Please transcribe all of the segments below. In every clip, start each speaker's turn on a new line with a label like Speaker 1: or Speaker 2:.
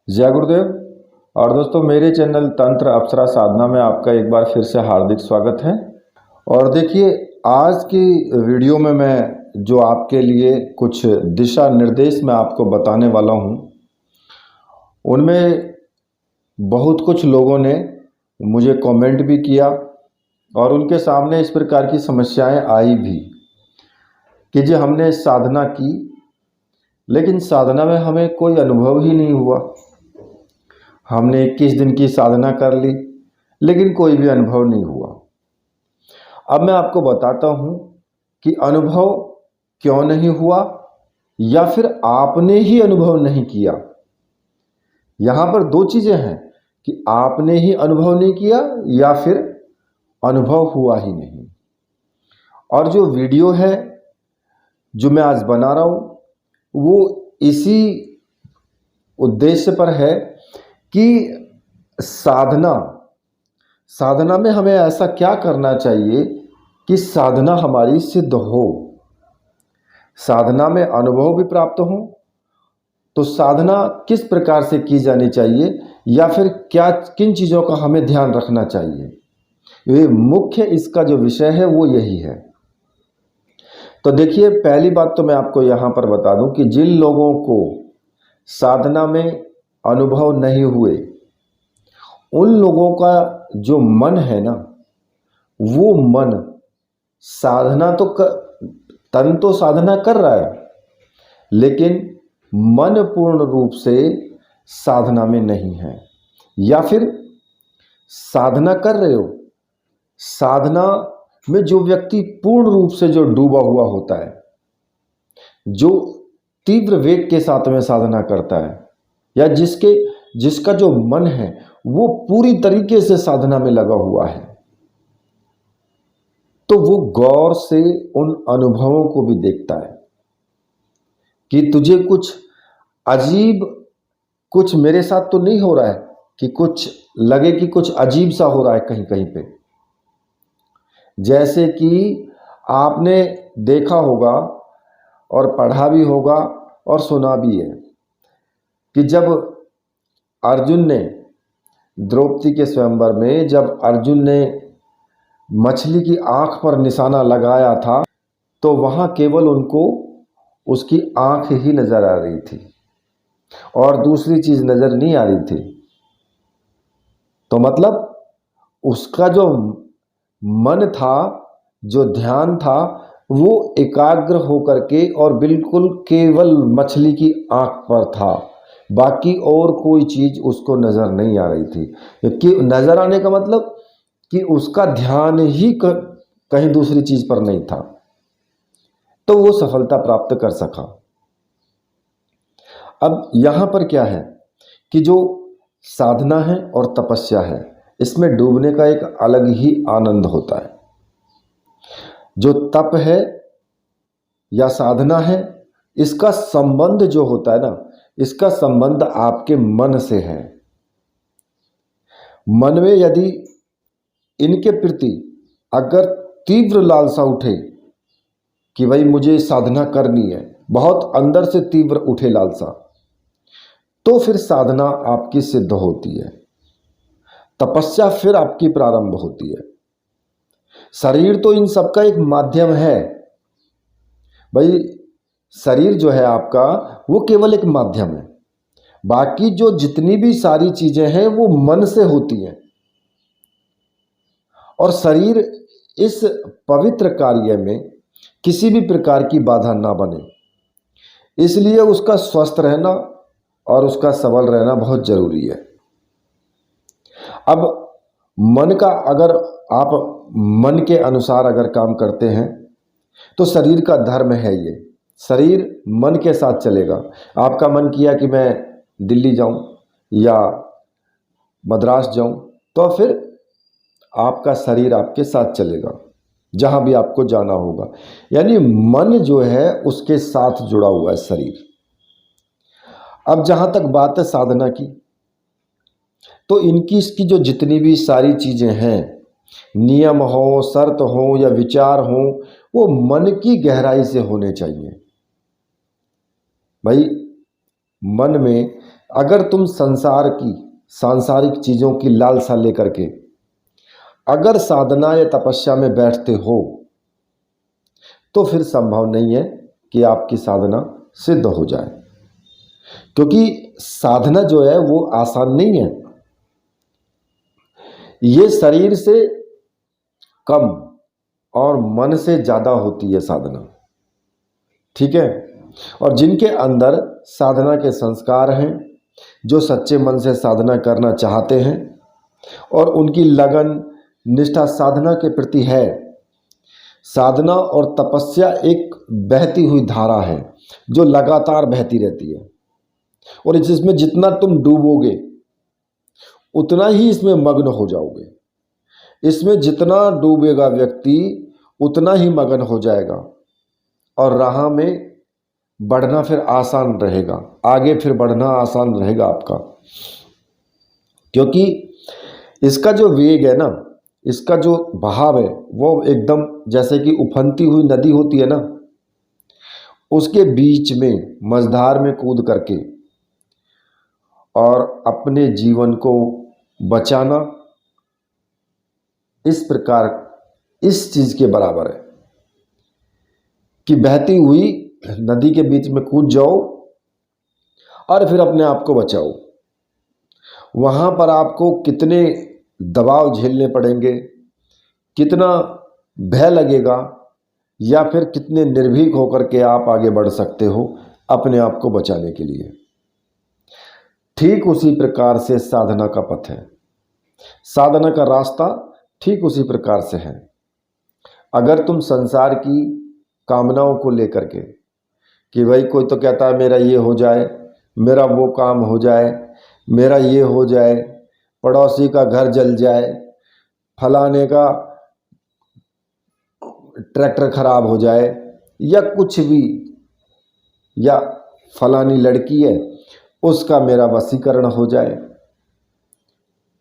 Speaker 1: जय गुरुदेव। और दोस्तों, मेरे चैनल तंत्र अप्सरा साधना में आपका एक बार फिर से हार्दिक स्वागत है। और देखिए, आज की वीडियो में मैं जो आपके लिए कुछ दिशा निर्देश मैं आपको बताने वाला हूँ, उनमें बहुत कुछ लोगों ने मुझे कमेंट भी किया और उनके सामने इस प्रकार की समस्याएं आई भी कि जी हमने साधना की, लेकिन साधना में हमें कोई अनुभव ही नहीं हुआ। हमने 21 दिन की साधना कर ली, लेकिन कोई भी अनुभव नहीं हुआ। अब मैं आपको बताता हूँ कि अनुभव क्यों नहीं हुआ, या फिर आपने ही अनुभव नहीं किया। यहाँ पर दो चीज़ें हैं कि आपने ही अनुभव नहीं किया या फिर अनुभव हुआ ही नहीं। और जो वीडियो है जो मैं आज बना रहा हूँ, वो इसी उद्देश्य पर है कि साधना में हमें ऐसा क्या करना चाहिए कि साधना हमारी सिद्ध हो, साधना में अनुभव भी प्राप्त हो। तो साधना किस प्रकार से की जानी चाहिए, या फिर क्या किन चीज़ों का हमें ध्यान रखना चाहिए, ये मुख्य इसका जो विषय है वो यही है। तो देखिए, पहली बात तो मैं आपको यहाँ पर बता दूं कि जिन लोगों को साधना में अनुभव नहीं हुए, उन लोगों का जो मन है ना, वो मन साधना तो तन तो साधना कर रहा है, लेकिन मन पूर्ण रूप से साधना में नहीं है। या फिर साधना कर रहे हो, साधना में जो व्यक्ति पूर्ण रूप से जो डूबा हुआ होता है, जो तीव्र वेग के साथ में साधना करता है, या जिसका जो मन है वो पूरी तरीके से साधना में लगा हुआ है, तो वो गौर से उन अनुभवों को भी देखता है कि तुझे कुछ अजीब, कुछ मेरे साथ तो नहीं हो रहा है, कि कुछ लगे कि कुछ अजीब सा हो रहा है कहीं कहीं पे। जैसे कि आपने देखा होगा और पढ़ा भी होगा और सुना भी है कि जब अर्जुन ने द्रौपदी के स्वयंवर में, जब अर्जुन ने मछली की आंख पर निशाना लगाया था, तो वहां केवल उनको उसकी आंख ही नजर आ रही थी और दूसरी चीज नजर नहीं आ रही थी। तो मतलब उसका जो मन था, जो ध्यान था, वो एकाग्र होकर के और बिल्कुल केवल मछली की आंख पर था, बाकी और कोई चीज उसको नजर नहीं आ रही थी। कि नजर आने का मतलब कि उसका ध्यान ही कहीं दूसरी चीज पर नहीं था, तो वो सफलता प्राप्त कर सका। अब यहां पर क्या है कि जो साधना है और तपस्या है, इसमें डूबने का एक अलग ही आनंद होता है। जो तप है या साधना है, इसका संबंध जो होता है ना, इसका संबंध आपके मन से है। मन में यदि इनके प्रति अगर तीव्र लालसा उठे कि भाई मुझे साधना करनी है, बहुत अंदर से तीव्र उठे लालसा, तो फिर साधना आपकी सिद्ध होती है, तपस्या फिर आपकी प्रारंभ होती है। शरीर तो इन सबका एक माध्यम है भाई। शरीर जो है आपका, वो केवल एक माध्यम है। बाकी जो जितनी भी सारी चीजें हैं वो मन से होती हैं। और शरीर इस पवित्र कार्य में किसी भी प्रकार की बाधा ना बने, इसलिए उसका स्वस्थ रहना और उसका सबल रहना बहुत जरूरी है। अब मन का, अगर आप मन के अनुसार अगर काम करते हैं, तो शरीर का धर्म है ये, शरीर मन के साथ चलेगा। आपका मन किया कि मैं दिल्ली जाऊं या मद्रास जाऊं, तो फिर आपका शरीर आपके साथ चलेगा जहां भी आपको जाना होगा। यानी मन जो है उसके साथ जुड़ा हुआ है शरीर। अब जहां तक बात है साधना की, तो इसकी जो जितनी भी सारी चीजें हैं, नियम हो, शर्त हो या विचार हो, वो मन की गहराई से होने चाहिए। भाई मन में अगर तुम संसार की सांसारिक चीज़ों की लालसा लेकर के अगर साधना या तपस्या में बैठते हो तो फिर संभव नहीं है कि आपकी साधना सिद्ध हो जाए, क्योंकि साधना जो है वो आसान नहीं है। ये शरीर से कम और मन से ज़्यादा होती है साधना, ठीक है। और जिनके अंदर साधना के संस्कार हैं, जो सच्चे मन से साधना करना चाहते हैं और उनकी लगन निष्ठा साधना के प्रति है, साधना और तपस्या एक बहती हुई धारा है जो लगातार बहती रहती है, और इसमें जितना तुम डूबोगे उतना ही इसमें मग्न हो जाओगे। इसमें जितना डूबेगा व्यक्ति उतना ही मग्न हो जाएगा और राह में बढ़ना फिर आसान रहेगा, आगे फिर बढ़ना आसान रहेगा आपका, क्योंकि इसका जो वेग है ना, इसका जो बहाव है वो एकदम जैसे कि उफनती हुई नदी होती है ना, उसके बीच में मझधार में कूद करके और अपने जीवन को बचाना इस प्रकार इस चीज़ के बराबर है कि बहती हुई नदी के बीच में कूद जाओ और फिर अपने आप को बचाओ। वहाँ पर आपको कितने दबाव झेलने पड़ेंगे, कितना भय लगेगा, या फिर कितने निर्भीक होकर के आप आगे बढ़ सकते हो अपने आप को बचाने के लिए। ठीक उसी प्रकार से साधना का पथ है, साधना का रास्ता ठीक उसी प्रकार से है। अगर तुम संसार की कामनाओं को लेकर के कि भाई कोई तो कहता है मेरा ये हो जाए, मेरा वो काम हो जाए, मेरा ये हो जाए, पड़ोसी का घर जल जाए, फलाने का ट्रैक्टर खराब हो जाए, या कुछ भी, या फलानी लड़की है उसका मेरा वशीकरण हो जाए।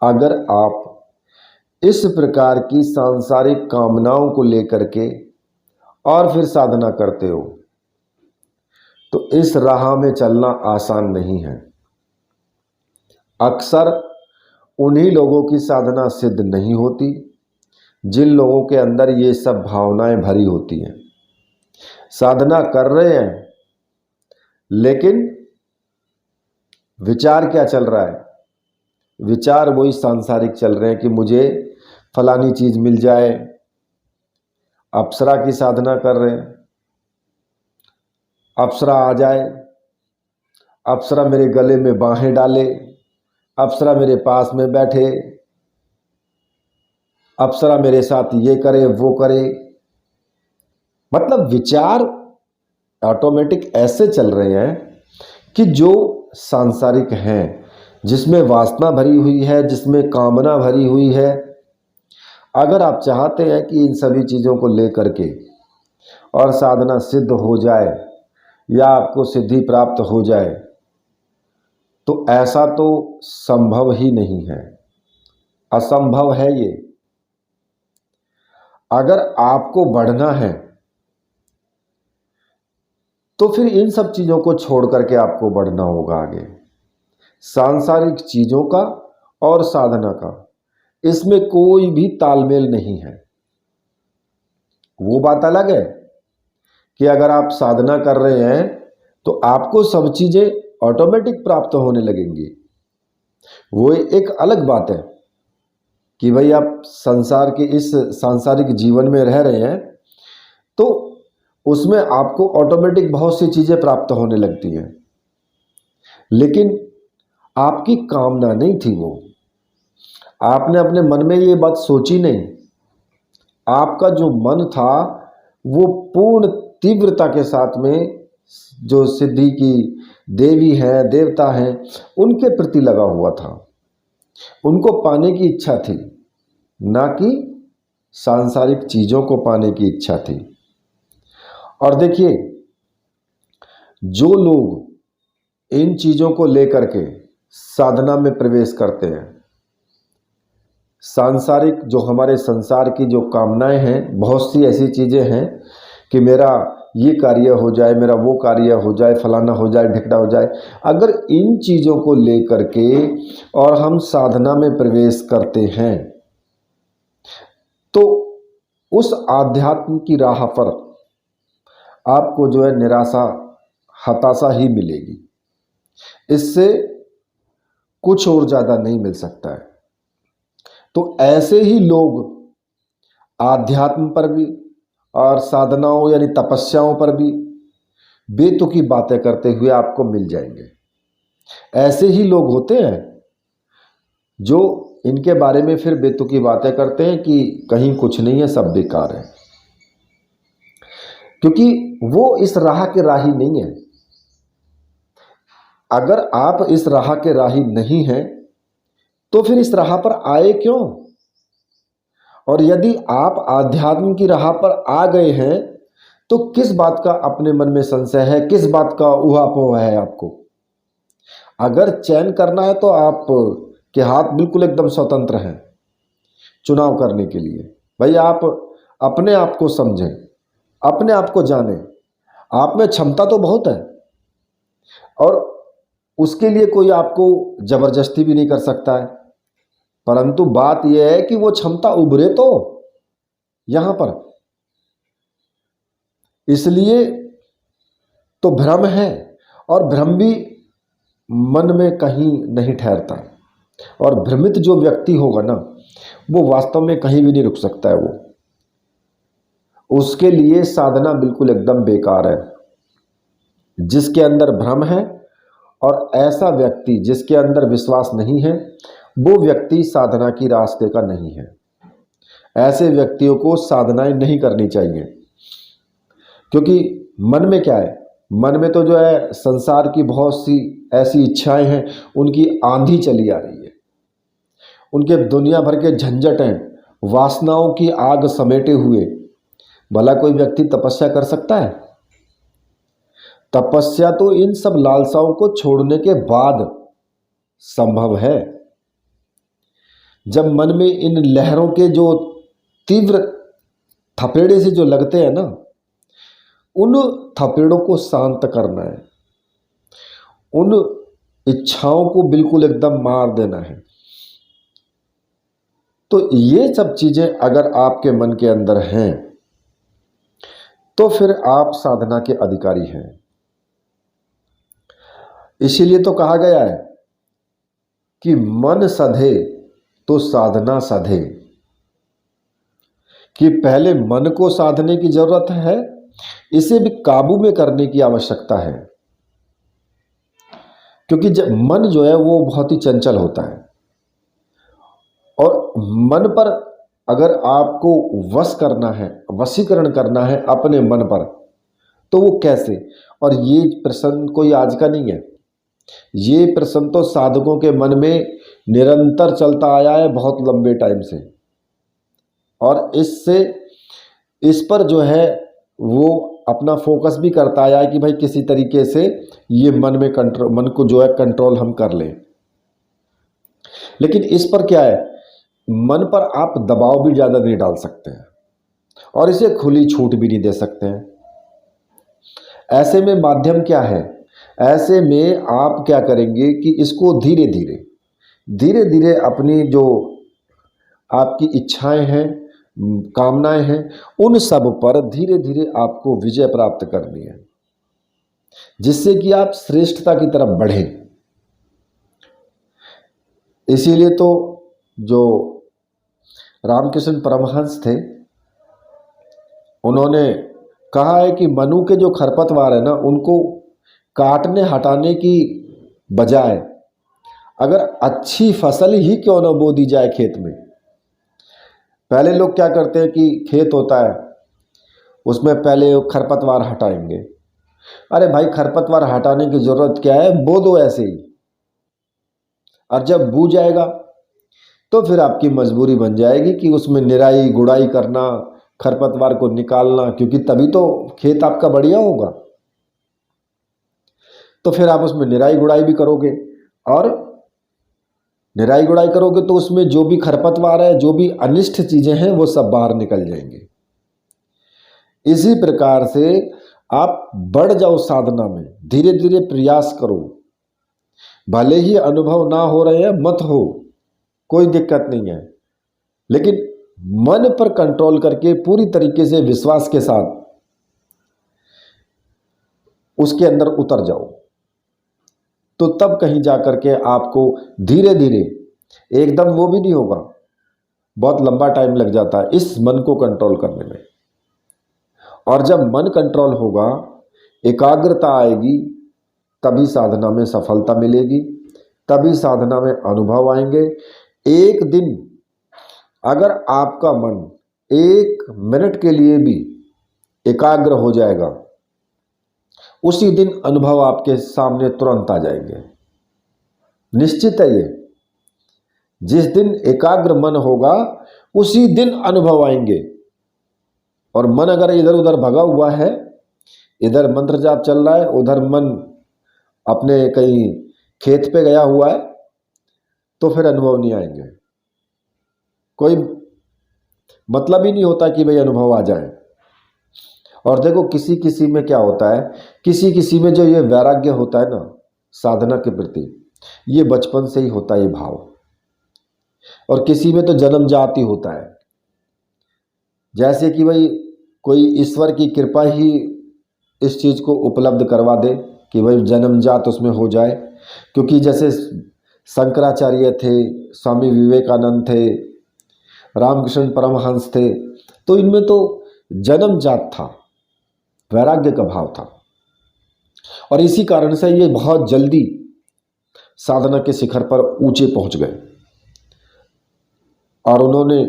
Speaker 1: अगर आप इस प्रकार की सांसारिक कामनाओं को लेकर के और फिर साधना करते हो तो इस राह में चलना आसान नहीं है। अक्सर उन्हीं लोगों की साधना सिद्ध नहीं होती जिन लोगों के अंदर ये सब भावनाएं भरी होती हैं। साधना कर रहे हैं लेकिन विचार क्या चल रहा है? विचार वही सांसारिक चल रहे हैं कि मुझे फलानी चीज़ मिल जाए। अप्सरा की साधना कर रहे हैं, अप्सरा आ जाए, अप्सरा मेरे गले में बाहें डाले, अप्सरा मेरे पास में बैठे, अप्सरा मेरे साथ ये करे वो करे। मतलब विचार ऑटोमेटिक ऐसे चल रहे हैं कि जो सांसारिक हैं, जिसमें वासना भरी हुई है, जिसमें कामना भरी हुई है। अगर आप चाहते हैं कि इन सभी चीज़ों को लेकर के और साधना सिद्ध हो जाए या आपको सिद्धि प्राप्त हो जाए, तो ऐसा तो संभव ही नहीं है, असंभव है ये। अगर आपको बढ़ना है तो फिर इन सब चीज़ों को छोड़ करके आपको बढ़ना होगा आगे। सांसारिक चीज़ों का और साधना का इसमें कोई भी तालमेल नहीं है। वो बात अलग है कि अगर आप साधना कर रहे हैं तो आपको सब चीज़ें ऑटोमेटिक प्राप्त होने लगेंगी। वो एक अलग बात है कि भाई आप संसार के इस सांसारिक जीवन में रह रहे हैं तो उसमें आपको ऑटोमेटिक बहुत सी चीज़ें प्राप्त होने लगती हैं, लेकिन आपकी कामना नहीं थी वो। आपने अपने मन में ये बात सोची नहीं। आपका जो मन था वो पूर्ण तीव्रता के साथ में जो सिद्धि की देवी है, देवता हैं, उनके प्रति लगा हुआ था। उनको पाने की इच्छा थी, ना कि सांसारिक चीज़ों को पाने की इच्छा थी। और देखिए, जो लोग इन चीज़ों को लेकर के साधना में प्रवेश करते हैं, सांसारिक जो हमारे संसार की जो कामनाएं हैं, बहुत सी ऐसी चीज़ें हैं कि मेरा ये कार्य हो जाए, मेरा वो कार्य हो जाए, फलाना हो जाए, ढिकड़ा हो जाए। अगर इन चीज़ों को लेकर के और हम साधना में प्रवेश करते हैं तो उस आध्यात्म की राह पर आपको जो है निराशा, हताशा ही मिलेगी। इससे कुछ और ज़्यादा नहीं मिल सकता है। तो ऐसे ही लोग आध्यात्म पर भी और साधनाओं यानी तपस्याओं पर भी बेतुकी बातें करते हुए आपको मिल जाएंगे। ऐसे ही लोग होते हैं जो इनके बारे में फिर बेतुकी बातें करते हैं कि कहीं कुछ नहीं है, सब बेकार है, क्योंकि वो इस राह के राही नहीं है। अगर आप इस राह के राही नहीं हैं तो फिर इस राह पर आए क्यों? और यदि आप आध्यात्म की राह पर आ गए हैं तो किस बात का अपने मन में संशय है, किस बात का ऊहापोह है आपको? अगर चयन करना है तो आप के हाथ बिल्कुल एकदम स्वतंत्र हैं चुनाव करने के लिए। भाई आप अपने आप को समझें, अपने आप को जानें। आप में क्षमता तो बहुत है और उसके लिए कोई आपको जबरदस्ती भी नहीं कर सकता है, परंतु बात यह है कि वो क्षमता उभरे तो यहां पर। इसलिए तो भ्रम है, और भ्रम भी मन में कहीं नहीं ठहरता, और भ्रमित जो व्यक्ति होगा ना वो वास्तव में कहीं भी नहीं रुक सकता है। वो उसके लिए साधना बिल्कुल एकदम बेकार है। जिसके अंदर भ्रम है और ऐसा व्यक्ति जिसके अंदर विश्वास नहीं है, वो व्यक्ति साधना की रास्ते का नहीं है। ऐसे व्यक्तियों को साधनाएं नहीं करनी चाहिए, क्योंकि मन में क्या है, मन में तो जो है संसार की बहुत सी ऐसी इच्छाएं हैं, उनकी आंधी चली आ रही है, उनके दुनिया भर के झंझट हैं, वासनाओं की आग समेटे हुए। भला कोई व्यक्ति तपस्या कर सकता है? तपस्या तो इन सब लालसाओं को छोड़ने के बाद संभव है। जब मन में इन लहरों के जो तीव्र थपेड़े से जो लगते हैं ना, उन थपेड़ों को शांत करना है, उन इच्छाओं को बिल्कुल एकदम मार देना है। तो ये सब चीजें अगर आपके मन के अंदर हैं तो फिर आप साधना के अधिकारी हैं। इसीलिए तो कहा गया है कि मन सधे तो साधना सधे, कि पहले मन को साधने की जरूरत है, इसे भी काबू में करने की आवश्यकता है। क्योंकि जब मन जो है वो बहुत ही चंचल होता है, और मन पर अगर आपको वश करना है, वशीकरण करना है अपने मन पर, तो वो कैसे? और ये प्रश्न कोई आज का नहीं है, ये प्रश्न तो साधकों के मन में निरंतर चलता आया है बहुत लंबे टाइम से, और इससे इस पर जो है वो अपना फोकस भी करता आया है कि भाई किसी तरीके से ये मन को जो है कंट्रोल हम कर लें। लेकिन इस पर क्या है, मन पर आप दबाव भी ज़्यादा नहीं डाल सकते हैं और इसे खुली छूट भी नहीं दे सकते हैं। ऐसे में माध्यम क्या है, ऐसे में आप क्या करेंगे कि इसको धीरे धीरे अपनी जो आपकी इच्छाएं हैं, कामनाएं हैं, उन सब पर धीरे धीरे आपको विजय प्राप्त करनी है, जिससे कि आप श्रेष्ठता की तरफ बढ़ें। इसीलिए तो जो रामकृष्ण परमहंस थे, उन्होंने कहा है कि मनु के जो खरपतवार है ना, उनको काटने हटाने की बजाय अगर अच्छी फसल ही क्यों न बो दी जाए खेत में। पहले लोग क्या करते हैं कि खेत होता है, उसमें पहले खरपतवार हटाएंगे। अरे भाई, खरपतवार हटाने की जरूरत क्या है, बो दो ऐसे ही, और जब बू जाएगा तो फिर आपकी मजबूरी बन जाएगी कि उसमें निराई गुड़ाई करना, खरपतवार को निकालना, क्योंकि तभी तो खेत आपका बढ़िया होगा। तो फिर आप उसमें निराई गुड़ाई भी करोगे, और निराई गुड़ाई करोगे तो उसमें जो भी खरपतवार है, जो भी अनिष्ट चीजें हैं, वो सब बाहर निकल जाएंगे। इसी प्रकार से आप बढ़ जाओ साधना में, धीरे धीरे प्रयास करो। भले ही अनुभव ना हो रहे हैं, मत हो, कोई दिक्कत नहीं है, लेकिन मन पर कंट्रोल करके पूरी तरीके से विश्वास के साथ उसके अंदर उतर जाओ। तो तब कहीं जाकर के आपको धीरे धीरे, एकदम वो भी नहीं होगा, बहुत लंबा टाइम लग जाता है इस मन को कंट्रोल करने में। और जब मन कंट्रोल होगा, एकाग्रता आएगी, तभी साधना में सफलता मिलेगी, तभी साधना में अनुभव आएंगे। एक दिन अगर आपका मन 1 मिनट के लिए भी एकाग्र हो जाएगा, उसी दिन अनुभव आपके सामने तुरंत आ जाएंगे। निश्चित है ये, जिस दिन एकाग्र मन होगा उसी दिन अनुभव आएंगे। और मन अगर इधर उधर भगा हुआ है, इधर मंत्र जाप चल रहा है, उधर मन अपने कहीं खेत पे गया हुआ है, तो फिर अनुभव नहीं आएंगे। कोई मतलब ही नहीं होता कि भाई अनुभव आ जाए। और देखो, किसी किसी में क्या होता है, किसी किसी में जो ये वैराग्य होता है ना साधना के प्रति, ये बचपन से ही होता है ये भाव। और किसी में तो जन्मजात ही होता है, जैसे कि भाई कोई ईश्वर की कृपा ही इस चीज़ को उपलब्ध करवा दे कि भाई जन्मजात उसमें हो जाए। क्योंकि जैसे शंकराचार्य थे, स्वामी विवेकानंद थे, रामकृष्ण परमहंस थे, तो इनमें तो जन्मजात था, वैराग्य का भाव था। और इसी कारण से ये बहुत जल्दी साधना के शिखर पर ऊंचे पहुंच गए और उन्होंने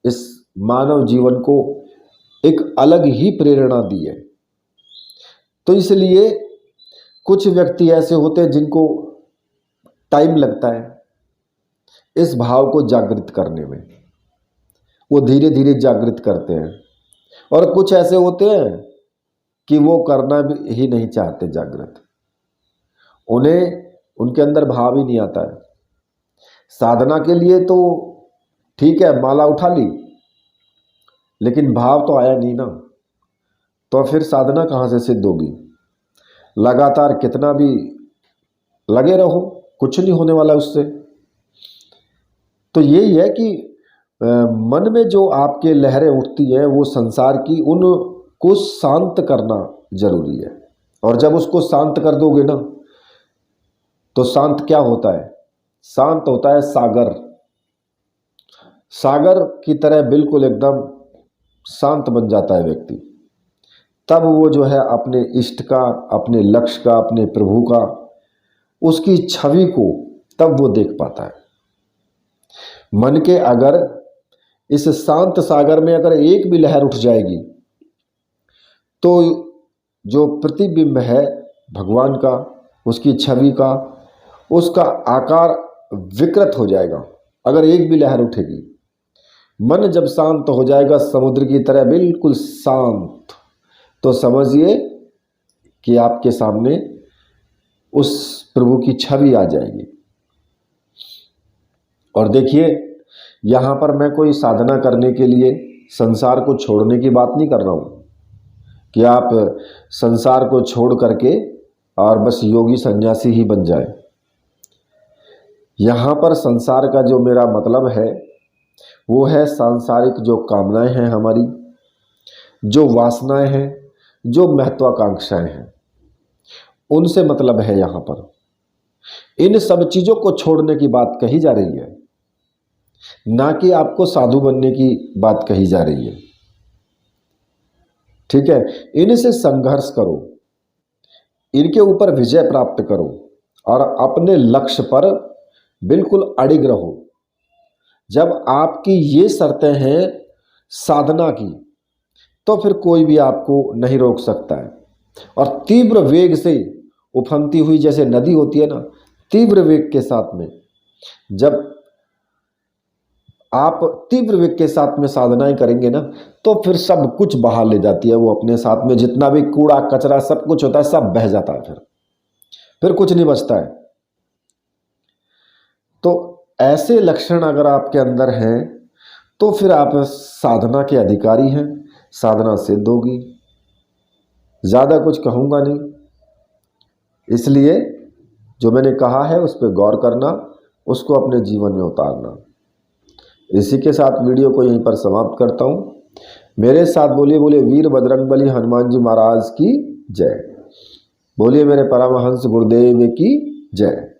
Speaker 1: इस मानव जीवन को एक अलग ही प्रेरणा दी है। तो इसलिए कुछ व्यक्ति ऐसे होते हैं जिनको टाइम लगता है इस भाव को जागृत करने में, वो धीरे धीरे जागृत करते हैं। और कुछ ऐसे होते हैं कि वो करना भी ही नहीं चाहते जागृत, उन्हें उनके अंदर भाव ही नहीं आता है। साधना के लिए तो ठीक है, माला उठा ली, लेकिन भाव तो आया नहीं ना, तो फिर साधना कहाँ से सिद्ध होगी। लगातार कितना भी लगे रहो, कुछ नहीं होने वाला उससे। तो यही है कि मन में जो आपके लहरें उठती हैं, वो संसार की, उनको शांत करना जरूरी है। और जब उसको शांत कर दोगे ना, तो शांत क्या होता है, शांत होता है सागर। सागर की तरह बिल्कुल एकदम शांत बन जाता है व्यक्ति। तब वो जो है अपने इष्ट का, अपने लक्ष्य का, अपने प्रभु का, उसकी छवि को तब वो देख पाता है। मन के अगर इस शांत सागर में अगर एक भी लहर उठ जाएगी, तो जो प्रतिबिंब है भगवान का, उसकी छवि का, उसका आकार विकृत हो जाएगा। अगर एक भी लहर उठेगी, मन जब शांत हो जाएगा समुद्र की तरह बिल्कुल शांत, तो समझिए कि आपके सामने उस प्रभु की छवि आ जाएगी। और देखिए, यहाँ पर मैं कोई साधना करने के लिए संसार को छोड़ने की बात नहीं कर रहा हूँ कि आप संसार को छोड़ करके और बस योगी सन्यासी ही बन जाए। यहाँ पर संसार का जो मेरा मतलब है, वो है सांसारिक जो कामनाएं हैं हमारी, जो वासनाएं हैं, जो महत्वाकांक्षाएं हैं, उनसे मतलब है। यहाँ पर इन सब चीज़ों को छोड़ने की बात कही जा रही है, ना कि आपको साधु बनने की बात कही जा रही है। ठीक है, इनसे संघर्ष करो, इनके ऊपर विजय प्राप्त करो और अपने लक्ष्य पर बिल्कुल अडिग रहो। जब आपकी ये शर्तें हैं साधना की, तो फिर कोई भी आपको नहीं रोक सकता है। और तीव्र वेग से उफनती हुई जैसे नदी होती है ना, तीव्र वेग के साथ में जब आप तीव्र वेग के साथ में साधनाएं करेंगे ना, तो फिर सब कुछ बहा ले जाती है वो अपने साथ में। जितना भी कूड़ा कचरा सब कुछ होता है, सब बह जाता है, फिर कुछ नहीं बचता है। तो ऐसे लक्षण अगर आपके अंदर हैं, तो फिर आप साधना के अधिकारी हैं, साधना सिद्ध होगी। ज़्यादा कुछ कहूँगा नहीं, इसलिए जो मैंने कहा है उस पर गौर करना, उसको अपने जीवन में उतारना। इसी के साथ वीडियो को यहीं पर समाप्त करता हूँ। मेरे साथ बोलिए बोलिए वीर बजरंगबली हनुमान जी महाराज की जय। बोलिए मेरे परमहंस गुरुदेव की जय।